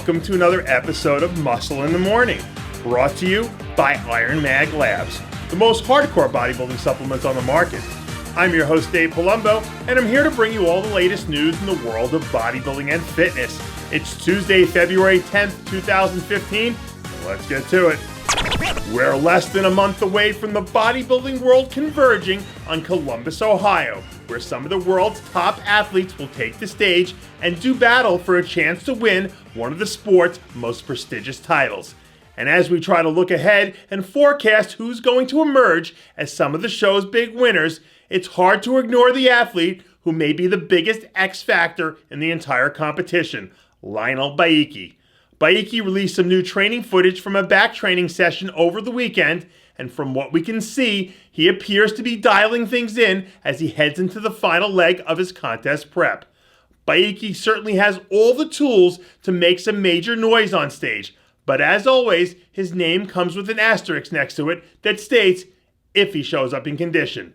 welcome to another episode of Muscle in the Morning, brought to you by Iron Mag Labs, the most hardcore bodybuilding supplements on the market. I'm your host, Dave Palumbo, and I'm here to bring you all the latest news in the world of bodybuilding and fitness. It's Tuesday, February 10th, 2015, and let's get to it. We're less than a month away from the bodybuilding world converging on Columbus, Ohio, where some of the world's top athletes will take the stage and do battle for a chance to win one of the sport's most prestigious titles. And as we try to look ahead and forecast who's going to emerge as some of the show's big winners, it's hard to ignore the athlete who may be the biggest X factor in the entire competition, Lionel Baiki. Baiki released some new training footage from a back training session over the weekend, and from what we can see, he appears to be dialing things in as he heads into the final leg of his contest prep. Baiki certainly has all the tools to make some major noise on stage, but as always, his name comes with an asterisk next to it that states, if he shows up in condition.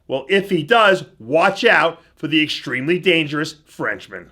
Well, if he does, watch out for the extremely dangerous Frenchman.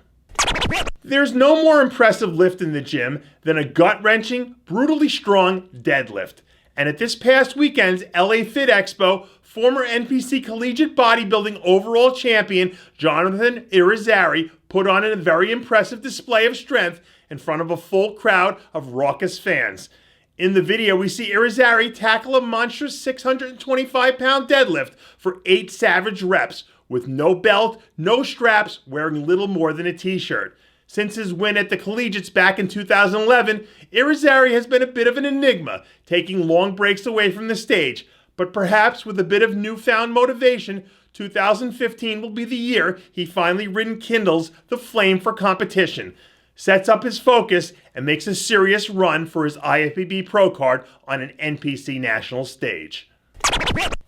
There's no more impressive lift in the gym than a gut-wrenching, brutally strong deadlift. And at this past weekend's LA Fit Expo, former NPC Collegiate Bodybuilding overall champion Jonathan Irizarry put on a very impressive display of strength in front of a full crowd of raucous fans. In the video, we see Irizarry tackle a monstrous 625-pound deadlift for 8 savage reps, with no belt, no straps, wearing little more than a t-shirt. Since his win at the Collegiates back in 2011, Irizarry has been a bit of an enigma, taking long breaks away from the stage. But perhaps with a bit of newfound motivation, 2015 will be the year he finally rekindles the flame for competition, sets up his focus, and makes a serious run for his IFBB Pro card on an NPC national stage.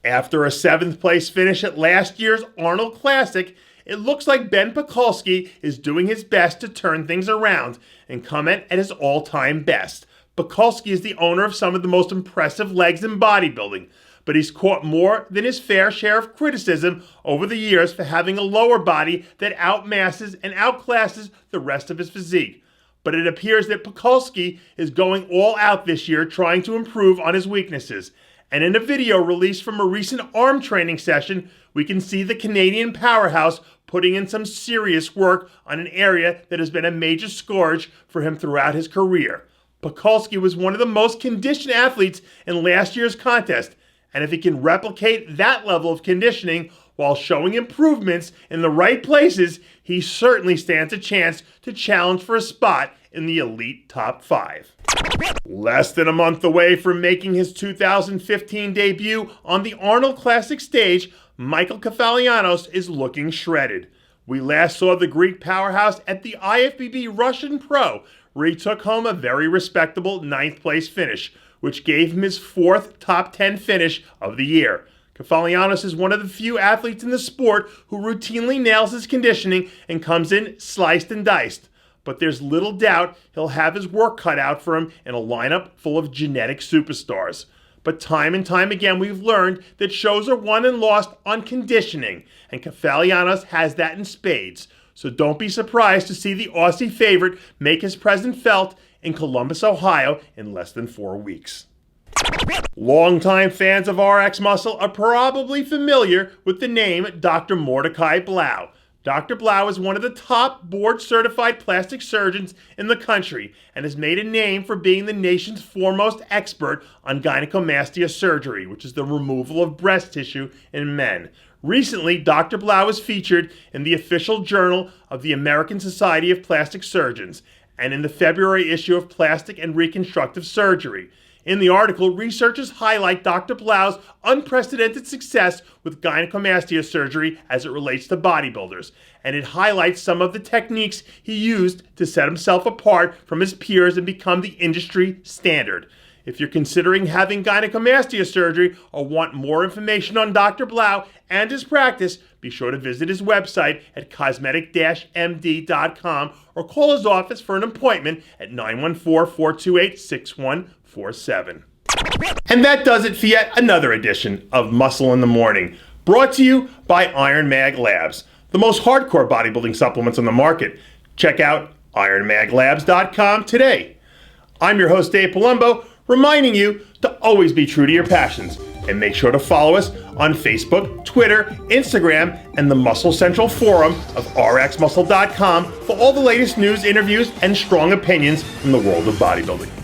After a 7th place finish at last year's Arnold Classic, it looks like Ben Pakulski is doing his best to turn things around and come in at his all-time best. Pakulski is the owner of some of the most impressive legs in bodybuilding, but he's caught more than his fair share of criticism over the years for having a lower body that outmasses and outclasses the rest of his physique. But it appears that Pakulski is going all out this year trying to improve on his weaknesses. And in a video released from a recent arm training session, we can see the Canadian powerhouse putting in some serious work on an area that has been a major scourge for him throughout his career. Pakulski was one of the most conditioned athletes in last year's contest, and if he can replicate that level of conditioning while showing improvements in the right places, he certainly stands a chance to challenge for a spot in the elite top 5. Less than a month away from making his 2015 debut on the Arnold Classic stage, Michael Kefalianos is looking shredded. We last saw the Greek powerhouse at the IFBB Russian Pro, where he took home a very respectable 9th place finish, which gave him his 4th top 10 finish of the year. Kefalianos is one of the few athletes in the sport who routinely nails his conditioning and comes in sliced and diced. But there's little doubt he'll have his work cut out for him in a lineup full of genetic superstars. But time and time again, we've learned that shows are won and lost on conditioning, and Kefalianos has that in spades. So don't be surprised to see the Aussie favorite make his presence felt in Columbus, Ohio in less than 4 weeks. Longtime fans of RX Muscle are probably familiar with the name Dr. Mordecai Blau. Dr. Blau is one of the top board-certified plastic surgeons in the country and has made a name for being the nation's foremost expert on gynecomastia surgery, which is the removal of breast tissue in men. Recently, Dr. Blau was featured in the official journal of the American Society of Plastic Surgeons and in the February issue of Plastic and Reconstructive Surgery. In the article, researchers highlight Dr. Blau's unprecedented success with gynecomastia surgery as it relates to bodybuilders, and it highlights some of the techniques he used to set himself apart from his peers and become the industry standard. If you're considering having gynecomastia surgery or want more information on Dr. Blau and his practice, be sure to visit his website at cosmetic-md.com or call his office for an appointment at 914-428-6147. And that does it for yet another edition of Muscle in the Morning, brought to you by Iron Mag Labs, the most hardcore bodybuilding supplements on the market. Check out ironmaglabs.com today. I'm your host, Dave Palumbo, reminding you to always be true to your passions. And make sure to follow us on Facebook, Twitter, Instagram, and the Muscle Central forum of rxmuscle.com for all the latest news, interviews, and strong opinions from the world of bodybuilding.